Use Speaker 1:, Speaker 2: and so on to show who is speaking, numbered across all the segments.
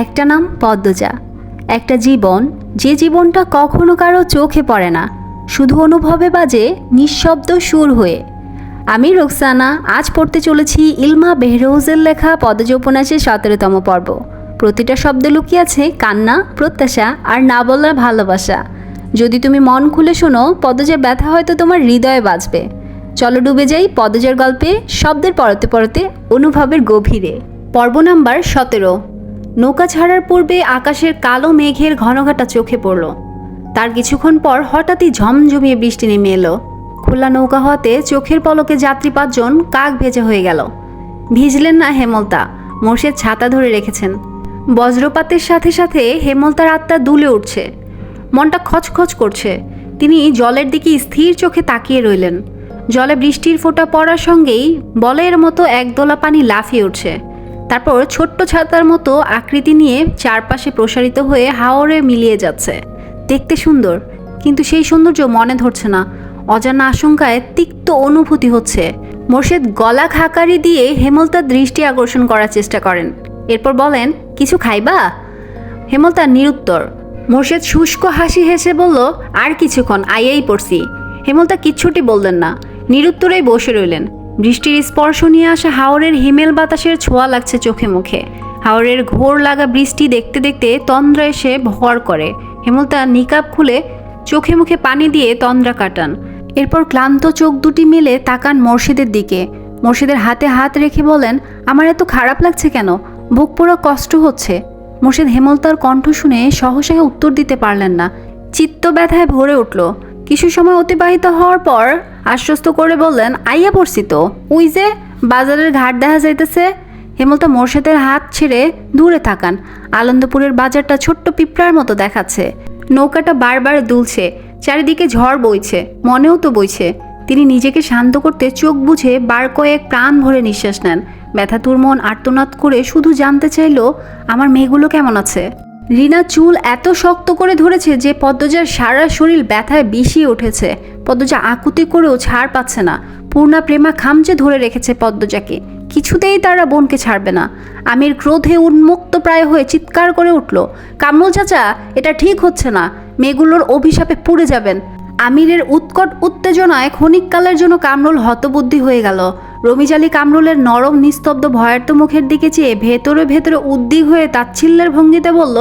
Speaker 1: একটা নাম পদ্মজা, একটা জীবন, যে জীবনটা কখনো কারো চোখে পড়ে না, শুধু অনুভবে বাজে নিঃশব্দ সুর হয়ে। আমি রোকসানা, আজ পড়তে চলেছি ইলমা বেহরৌজের লেখা পদ্মজা উপন্যাসের 17তম পর্ব। প্রতিটা শব্দে লুকিয়ে আছে কান্না, প্রত্যাশা আর না বলার ভালোবাসা। যদি তুমি মন খুলে শোনো, পদ্মজার ব্যথা হয়তো তোমার হৃদয়ে বাজবে। চলো ডুবে যাই পদ্মজার গল্পে, শব্দের পরতে পরতে অনুভবের গভীরে। পর্ব নাম্বার 17। নৌকা ছাড়ার পূর্বে আকাশের কালো মেঘের ঘনঘাটা চোখে পড়ল। তার কিছুক্ষণ পর হঠাৎই ঝমঝমিয়ে বৃষ্টি নেমে এলো। খোলা নৌকা হওয়াতে চোখের পলকে যাত্রী 5 জন কাক ভেজা হয়ে গেল। ভিজলেন না হেমলতা, মোর্শেদ ছাতা ধরে রেখেছেন। বজ্রপাতের সাথে সাথে হেমলতার আত্মা দুলে উঠছে, মনটা খচখচ করছে। তিনি জলের দিকে স্থির চোখে তাকিয়ে রইলেন। জলে বৃষ্টির ফোঁটা পড়ার সঙ্গেই বলের মতো একদোলা পানি লাফিয়ে উঠছে। তারপর ছোট্ট ছাতার মতো আকৃতি নিয়ে চারপাশে প্রসারিত হয়ে হাওরে মিলিয়ে যাচ্ছে। দেখতে সুন্দর, কিন্তু সেই সৌন্দর্য মনে ধরছে না। অজানা আশঙ্কায় তিক্ত অনুভূতি হচ্ছে। মোর্শেদ গলা খাকারি দিয়ে হেমলতার দৃষ্টি আকর্ষণ করার চেষ্টা করেন। এরপর বলেন, কিছু খাইবা? হেমলতা নিরুত্তর। মোর্শেদ শুষ্ক হাসি হেসে বলল, আর কিছুক্ষণ, আইয়াই পড়ছি। হেমলতা কিচ্ছুটি বললেন না, নিরুত্তরেই বসে রইলেন। বৃষ্টির স্পর্শ নিয়ে আসা হাওরের হিমেল বাতাসের ছোঁয়া লাগছে চোখে মুখে। হাওরের ঘোর লাগা বৃষ্টি দেখতে দেখতে তন্দ্রা এসে ভর করে। হেমলতা নিকাব খুলে চোখে মুখে পানি দিয়ে তন্দ্রা কাটান। এরপর ক্লান্ত চোখ দুটি মেলে তাকান মোর্শেদের দিকে। মোর্শেদের হাতে হাত রেখে বলেন, আমার এত খারাপ লাগছে কেন? বুক পুরো কষ্ট হচ্ছে। মোর্শেদ হেমলতার কণ্ঠ শুনে সহসায় উত্তর দিতে পারলেন না। চিত্ত ব্যথায় ভরে উঠল। কিছু সময় অতিবাহিত হওয়ার পর আশ্বস্ত করে বললেন, আইয়া পড়ছি তো, ওই যে বাজারের ঘাট দেখা যাইতেছে। হেমলতা মোর্শেদের হাত ছেড়ে দূরে তাকান। আনন্দপুরের বাজারটা ছোট্ট পিঁপড়ার মতো দেখাচ্ছে। নৌকাটা বারবার দুলছে, চারিদিকে ঝড় বইছে, মনেও তো বইছে। তিনি নিজেকে শান্ত করতে চোখ বুঝে বার কয়েক প্রাণ ভরে নিঃশ্বাস নেন। ব্যথাতুর মন আর্তনাদ করে শুধু জানতে চাইল, আমার মেয়েগুলো কেমন আছে? রিনা চুল এত শক্ত করে ধরেছে যে পদ্মজার সারা শরীর ব্যথায় বিষিয়ে উঠেছে। পদ্মজা আকুতি করেও ছাড় পাচ্ছে না। পূর্ণা প্রেমা খামচে ধরে রেখেছে পদ্মজাকে। কিছুতেই তারা বোনকে ছাড়বে না। আমির ক্রোধে উন্মুক্ত প্রায় হয়ে চিৎকার করে উঠল, কামরুল চাচা, এটা ঠিক হচ্ছে না। মেয়েগুলোর অভিশাপে পুড়ে যাবেন। আমিরের উৎকট উত্তেজনায় ক্ষণিককালের জন্য কামরুল হতবুদ্ধি হয়ে গেল। রমিজালি কামরুলের নরম নিস্তব্ধ ভয়ার্ত মুখের দিকে চেয়ে ভেতরে ভেতরে উদ্বিগ হয়ে তাচ্ছিল্যের ভঙ্গিতে বলল,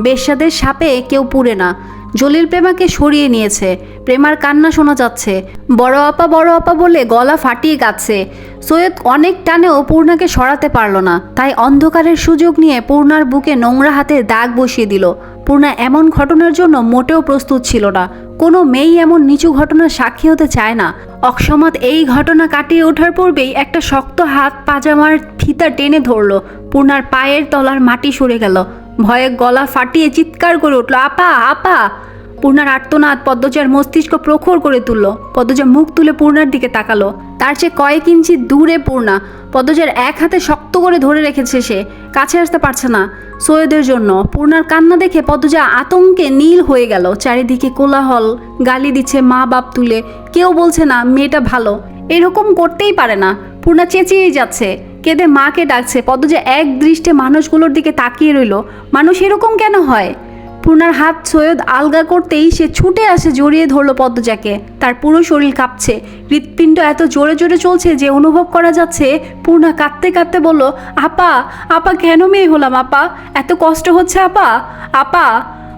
Speaker 1: বেশ্যাদের সাপে কেউ পুড়ে না। জলিল প্রেমাকে সরিয়ে নিয়েছে। প্রেমার কান্না শোনা যাচ্ছে। বড় আপা বলে গলা ফাটিয়ে কাঁদছে। সৈয়দ অনেক টানেও পূর্ণাকে সরাতে পারল না। তাই অন্ধকারের সুযোগ নিয়ে পূর্ণার বুকে নোংরা হাতে দাগ বসিয়ে দিল। পূর্ণা এমন ঘটনার জন্য মোটেও প্রস্তুত ছিল না। কোনো মেয়েই এমন নিচু ঘটনার সাক্ষী হতে চায় না। অকস্মাৎ এই ঘটনা কাটিয়ে ওঠার পূর্বেই একটা শক্ত হাত পাজামার ফিতা টেনে ধরল। পূর্ণার পায়ের তলার মাটি সরে গেল। ভয়ে গলা ফাটিয়ে চিৎকার করে উঠল, আপা, আপা। পূর্ণার আর্তনাদ পদ্মজার মস্তিষ্ক প্রখর করে তুলল। পদ্মজা মুখ তুলে পূর্ণার দিকে তাকালো। তার চেয়ে কয়েক ইঞ্চি দূরে পূর্ণা। পদ্মজার এক হাতে শক্ত করে ধরে রেখেছে সে, কাছে আসতে পারছে না। সৈয়দের জন্য পূর্ণার কান্না দেখে পদ্মজা আতঙ্কে নীল হয়ে গেল। চারিদিকে কোলাহল, গালি দিচ্ছে মা বাপ তুলে। কেউ বলছে না মেয়েটা ভালো, এরকম করতেই পারে না। পূর্ণা চেঁচিয়েই যাচ্ছে, কেঁদে মাকে ডাকছে। পদ্মজা এক দৃষ্টে মানুষগুলোর দিকে তাকিয়ে রইল। মানুষ এরকম কেন হয়? পূর্ণার হাত সৈয়দ আলগা করতেই সে ছুটে আসে, জড়িয়ে ধরল পদ্মজাকে। তার পুরো শরীর কাঁপছে। হৃৎপিণ্ড এত জোরে জোরে চলছে যে অনুভব করা যাচ্ছে। পূর্ণা কাঁদতে কাঁদতে বলল, আপা, আপা, কেন মেয়ে হলাম আপা? এত কষ্ট হচ্ছে আপা, আপা।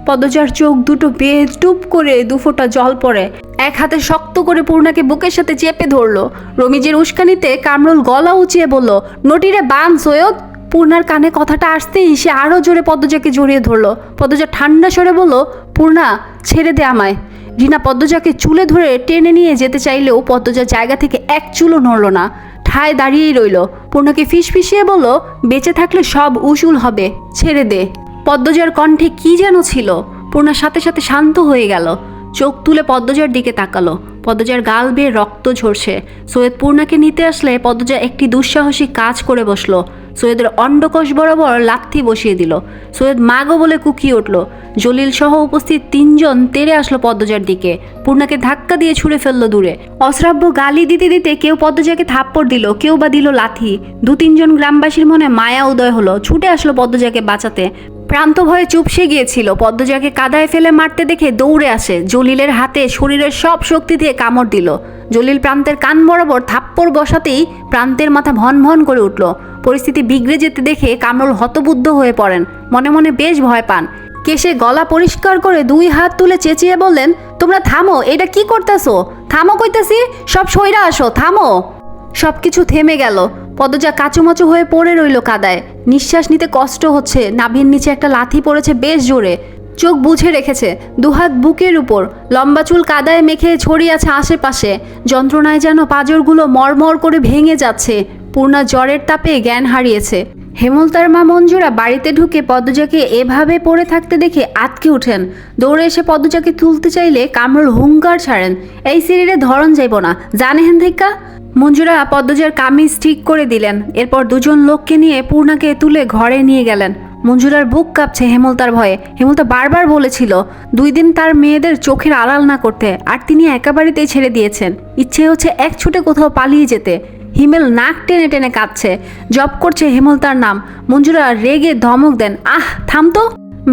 Speaker 1: পদ্মজার চোখ দুটো বেয়ে টুপ করে দুফোঁটা জল পড়ে। এক হাতে শক্ত করে পূর্ণাকে বুকের সাথে চেপে ধরল। রমিজের উস্কানিতে কামরুল গলা উঁচিয়ে বলল, নটিরে বান সৈয়দ। পূর্ণার কানে কথাটা আসতেই সে আরও জোরে পদ্মজাকে জড়িয়ে ধরল। পদ্মজা ঠান্ডা স্বরে বলল, পূর্ণা, ছেড়ে দে আমায়। রিনা পদ্মজাকে চুলে ধরে টেনে নিয়ে যেতে চাইলেও পদ্মজা জায়গা থেকে এক চুলও নড়ল না, ঠায় দাঁড়িয়েই রইল। পূর্ণাকে ফিসফিসিয়ে বলল, বেঁচে থাকলে সব উসুল হবে, ছেড়ে দে। পদ্মজার কণ্ঠে কি যেন ছিল। পূর্ণার সাথে সাথে শান্ত হয়ে গেল। চোখ তুলে পদ্মজার দিকে তাকালো। পদ্মজার গাল বেয়ে রক্ত ঝরছে। সৈয়দ পূর্ণাকে নিতে আসলে পদ্মজা একটি দুঃসাহসী কাজ করে বসলো। সৈয়দের অন্ডকোষ বরাবর লাথি বসিয়ে দিল। সৈয়দ মাগো বলে কুকিয়ে উঠল। জলিল সহ উপস্থিত 3 জন তেড়ে আসলো পদ্মজার দিকে। পূর্ণাকে ধাক্কা দিয়ে ছুঁড়ে ফেললো দূরে। অশ্রাব্য গালি দিতে দিতে কেউ পদ্মজাকে থাপ্পড় দিল, কেউ বা দিল লাথি। 2-3 জন গ্রামবাসীর মনে মায়া উদয় হলো। ছুটে আসলো পদ্মজাকে বাঁচাতে। প্রান্ত ভয়ে চুপসে গিয়েছিল। পদ্মজাকে কাদায় ফেলে মারতে দেখে দৌড়ে আসে, জলিলের হাতে শরীরের সব শক্তি দিয়ে কামড় দিল। জলিল প্রান্তের কান বরাবর থাপ্পড় বসাতেই প্রান্তের মাথা ভন ভন করে উঠল। পরিস্থিতি বিগড়ে যেতে দেখে কামরুল হতবুদ্ধ হয়ে পড়েন, মনে মনে বেশ ভয় পান। কেশে গলা পরিষ্কার করে 2 হাত তুলে চেঁচিয়ে বললেন, তোমরা থামো, এটা কি করতেছো? থামো কইতাছি, সব সইরা আসো, থামো। সবকিছু থেমে গেল। পদ্মজা কাচুমাচু হয়ে পড়ে রইল কাদায়। নিঃশ্বাস নিতে কষ্ট হচ্ছে। নাভির নিচে একটা লাথি পড়েছে বেশ জোরে। চোখ বুঝে রেখেছে, 2 হাত বুকের উপর, লম্বা চুল কাদায় মেখে ছড়িয়ে আছে আশেপাশে। যন্ত্রণায় যেন পাঁজরগুলো মরমর করে ভেঙে যাচ্ছে। পূর্ণা জ্বরের তাপে জ্ঞান হারিয়েছে। হেমলতার মা মঞ্জুরা বাড়িতে ঢুকে পদ্মজাকে এভাবে পড়ে থাকতে দেখে আতকে উঠেন। দৌড়ে এসে পদ্মজাকে তুলতে চাইলে কামরুল হুঙ্কার ছাড়েন, এই সিরিরে ধরন যাইব না, জানেন থেকে। মঞ্জুরা পদ্মজার কামিজ ঠিক করে দিলেন। এরপর 2জন লোককে নিয়ে পূর্ণাকে তুলে ঘরে নিয়ে গেলেন। মঞ্জুরার বুক কাঁপছে হেমলতার ভয়ে। হেমলতা বারবার বলেছিল 2 দিন তার মেয়েদের চোখের আড়াল না করতে, আর তিনি একা বাড়িতেই ছেড়ে দিয়েছেন। ইচ্ছে হচ্ছে এক ছুটে কোথাও পালিয়ে যেতে। হিমেল নাক টেনে টেনে কাঁদছে, জপ করছে হেমলতার নাম। মঞ্জুরা রেগে ধমক দেন, আহ থাম তো।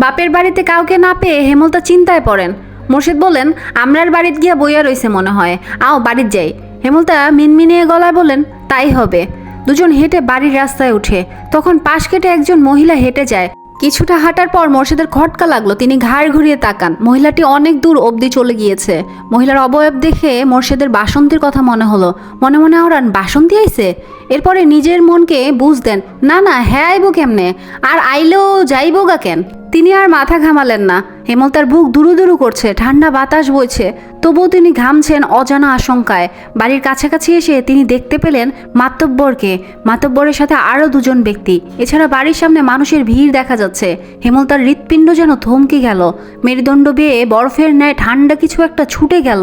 Speaker 1: বাপের বাড়িতে কাউকে না পেয়ে হেমলতা চিন্তায় পড়েন। মোর্শেদ বলেন, আমরার বাড়িতে গিয়া বইয়া রইছে মনে হয়, আও বাড়ির যাই। হেমলতা মিনমিনিয়ে গলায় বলেন, তাই হবে। 2জন হেঁটে বাড়ির রাস্তায় উঠে। তখন পাশ কেটে একজন মহিলা হেঁটে যায়। কিছুটা হাঁটার পর মোর্শেদের খটকা লাগলো। তিনি ঘাড় ঘুরিয়ে তাকান। মহিলাটি অনেক দূর অবধি চলে গিয়েছে। মহিলার অবয়ব দেখে মোর্শেদের বাসন্তীর কথা মনে হলো। মনে মনে আওড়ান, বাসন্তী আইছে। এরপরে নিজের মনকে বুঝ দেন, না না, হ্যাঁ আইব কেমনে, আর আইলেও যাইব গা কেন। তিনি আর মাথা ঘামালেন না। হেমলতার বুক দুরু দুরু করছে, ঠান্ডা বাতাস বইছে। তবুও তিনি ঘামছেন অজানা আশঙ্কায়। বাড়ির কাছাকাছি এসে তিনি দেখতে পেলেন মাতব্বরকে। মাতব্বরের সাথে আরও 2জন ব্যক্তি। এছাড়া বাড়ির সামনে মানুষের ভিড় দেখা যাচ্ছে। হেমলতার হৃৎপিণ্ড যেন থমকে গেল। মেরুদণ্ড বেয়ে বরফের ন্যায় ঠান্ডা কিছু একটা ছুটে গেল।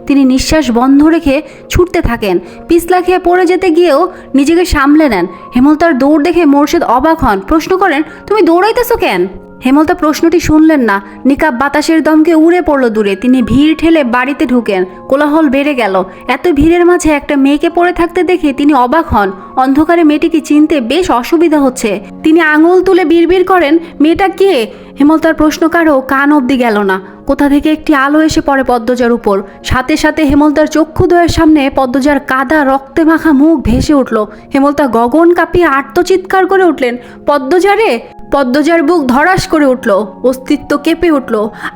Speaker 1: তিনি নিঃশ্বাস বন্ধ রেখে ছুটতে থাকেন। পিছলা খেয়ে পড়ে যেতে গিয়েও নিজেকে সামলে নেন। হেমলতার দৌড় দেখে মোর্শেদ অবাক হন, প্রশ্ন করেন, তুমি দৌড়াইতেছো কেন? হেমলতা প্রশ্নটি শুনলেন না। নিকাব বাতাসের দমকে উড়ে পড়ল দূরে। তিনি ভিড় ঠেলে বাড়িতে ঢুকেন। কোলাহল বেড়ে গেল। এত ভিড়ের মাঝে একটা মেয়েকে পড়ে থাকতে দেখে তিনি অবাক হন। অন্ধকারে মেয়েটিকে চিনতে বেশ অসুবিধা হচ্ছে। তিনি আঙুল তুলে বিড়বিড় করেন, মেয়েটা কে? হেমলতার প্রশ্ন কারও কান অবধি গেল না। কোথা থেকে একটি আলো এসে পড়ে পদ্মজার উপর। সাথে সাথে হেমলতার চক্ষুদ্বয়ের সামনে পদ্মজার কাদা রক্তে মাখা মুখ ভেসে উঠল। হেমলতা গগন কাঁপিয়ে আর্তচিৎকার করে উঠলেন, পদ্মজা রে! পদ্মজার বুক ধড়াস করে উঠল, অস্তিত্ব কেঁপে উঠল।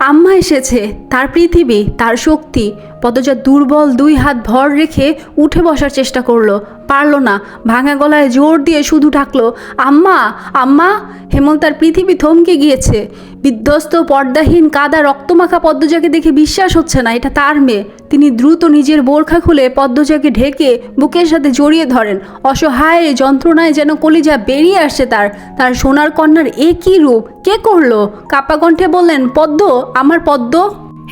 Speaker 1: আম্মা এসেছে, তার পৃথিবী, তার শক্তি। পদ্মজা দুর্বল 2 হাত ভর রেখে উঠে বসার চেষ্টা করলো, পারল না। ভাঙা গলায় জোর দিয়ে শুধু ডাকলো, আম্মা আম্মা। হেমলতার পৃথিবী থমকে গিয়েছে। বিধ্বস্ত পর্দাহীন কাদা রক্তমাখা পদ্মজাকে দেখে বিশ্বাস হচ্ছে না এটা তার মেয়ে। তিনি দ্রুত নিজের বোরখা খুলে পদ্মজাকে ঢেকে বুকের সাথে জড়িয়ে ধরেন। অসহায় যন্ত্রণায় যেন কলিজা বেরিয়ে আসছে তার সোনার কন্যার এ কী রূপ, কে করলো? কাপা কণ্ঠে বললেন, পদ্ম, আমার পদ্ম।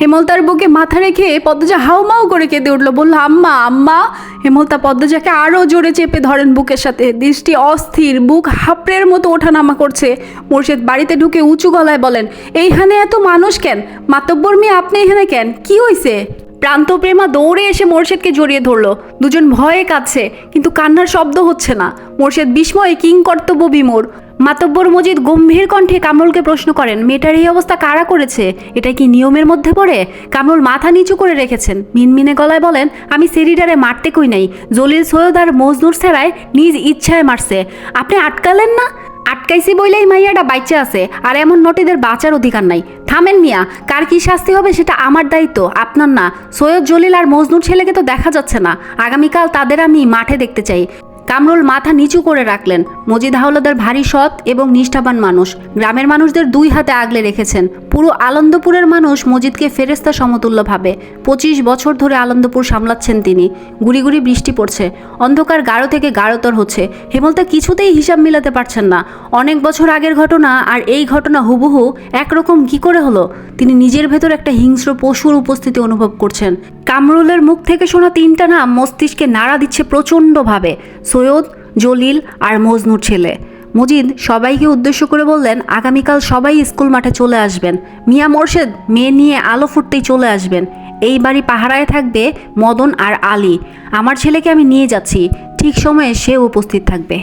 Speaker 1: হেমলতার বুকে মাথা রেখে পদ্মজা হাউমাউ করে কেঁদে উঠল, বলল, আম্মা আম্মা। হেমলতা পদ্মজাকে আরও জোরে চেপে ধরেন বুকের সাথে। দৃষ্টি অস্থির, বুক হাঁপড়ের মতো ওঠানামা করছে। মোর্শেদ বাড়িতে ঢুকে উঁচু গলায় বলেন, এইখানে এত মানুষ কেন? মাতব্বর মেয়ে, আপনি এখানে কেন? কি হয়েছে? প্রান্তপ্রেমা দৌড়ে এসে মোর্শেদকে জড়িয়ে ধরল। 2জন ভয়ে কাঁদছে, কিন্তু কান্নার শব্দ হচ্ছে না। মোর্শেদ বিস্ময়ে কিংকর্তব্য বিমূঢ়। মাতব্বর মজিদ গম্ভীর কণ্ঠে কামরুলকে প্রশ্ন করেন, মেয়েটার এই অবস্থা কারা করেছে? এটা কি নিয়মের মধ্যে পড়ে? কামরুল মাথা নিচু করে রেখেছেন। মিনমিনে গলায় বলেন, আমি সেরিডারে মারতে কই নাই। জলিল সৈয়দ আর মজনুর সেরায় নিজ ইচ্ছায় মারছে। আপনি আটকালেন না? আটকাইছি বইলেই মাইয়াটা বাইচে আছে, আর এমন নটিদের বাঁচার অধিকার নাই। থামেন মিয়া, কার কি শাস্তি হবে সেটা আমার দায়িত্ব, আপনার না। সৈয়দ জলিল আর মজনুর ছেলেকে তো দেখা যাচ্ছে না। আগামীকাল তাদের আমি মাঠে দেখতে চাই। কামরুল মাথা নিচু করে রাখলেন। মজিদ হাওলাদার ভারী সৎ এবং নিষ্ঠাবান মানুষ। গ্রামের মানুষদের 2 হাতে আগলে রেখেছেন। পুরো আনন্দপুরের মানুষ মজিদকে ফেরেস্তা সমতুল্য ভাবে। 25 বছর ধরে আনন্দপুর সামলাচ্ছেন তিনি। গুড়ি গুড়ি বৃষ্টি পড়ছে। অন্ধকার গাঢ় থেকে গাঢ়তর হচ্ছে। হেমলতা কিছুতেই হিসাব মিলাতে পারছেন না। অনেক বছর আগের ঘটনা আর এই ঘটনা হুবহু একরকম কি করে হলো? তিনি নিজের ভেতর একটা হিংস্র পশুর উপস্থিতি অনুভব করছেন। কামরুলের মুখ থেকে শোনা 3টা নাম মস্তিষ্কে নাড়া দিচ্ছে প্রচণ্ডভাবে, সৈয়দ, জলিল আর মজনুর ছেলে। মজিদ সবাইকে উদ্দেশ্য করে বললেন, আগামীকাল সবাই স্কুল মাঠে চলে আসবেন। মিয়া মোর্শেদ মেয়ে নিয়ে আলো ফুটতেই চলে আসবেন। এই বাড়ি পাহারায় থাকবে মদন আর আলী। আমার ছেলেকে আমি নিয়ে যাচ্ছি, ঠিক সময়ে সে উপস্থিত থাকবে।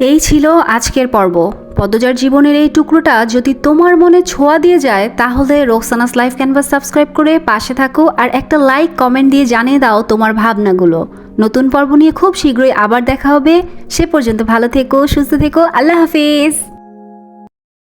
Speaker 1: এই ছিল আজকের পর্ব। পদ্মজার জীবনের এই টুকরোটা যদি তোমার মনে ছোঁয়া দিয়ে যায় তাহলে রোকসানাস লাইফ ক্যানভাস সাবস্ক্রাইব করে পাশে থাকো আর একটা লাইক কমেন্ট দিয়ে জানিয়ে দাও তোমার ভাবনাগুলো। নতুন পর্ব নিয়ে খুব শীঘ্রই আবার দেখা হবে। সে পর্যন্ত ভালো থেকো, সুস্থ থেকো। আল্লাহ হাফিজ।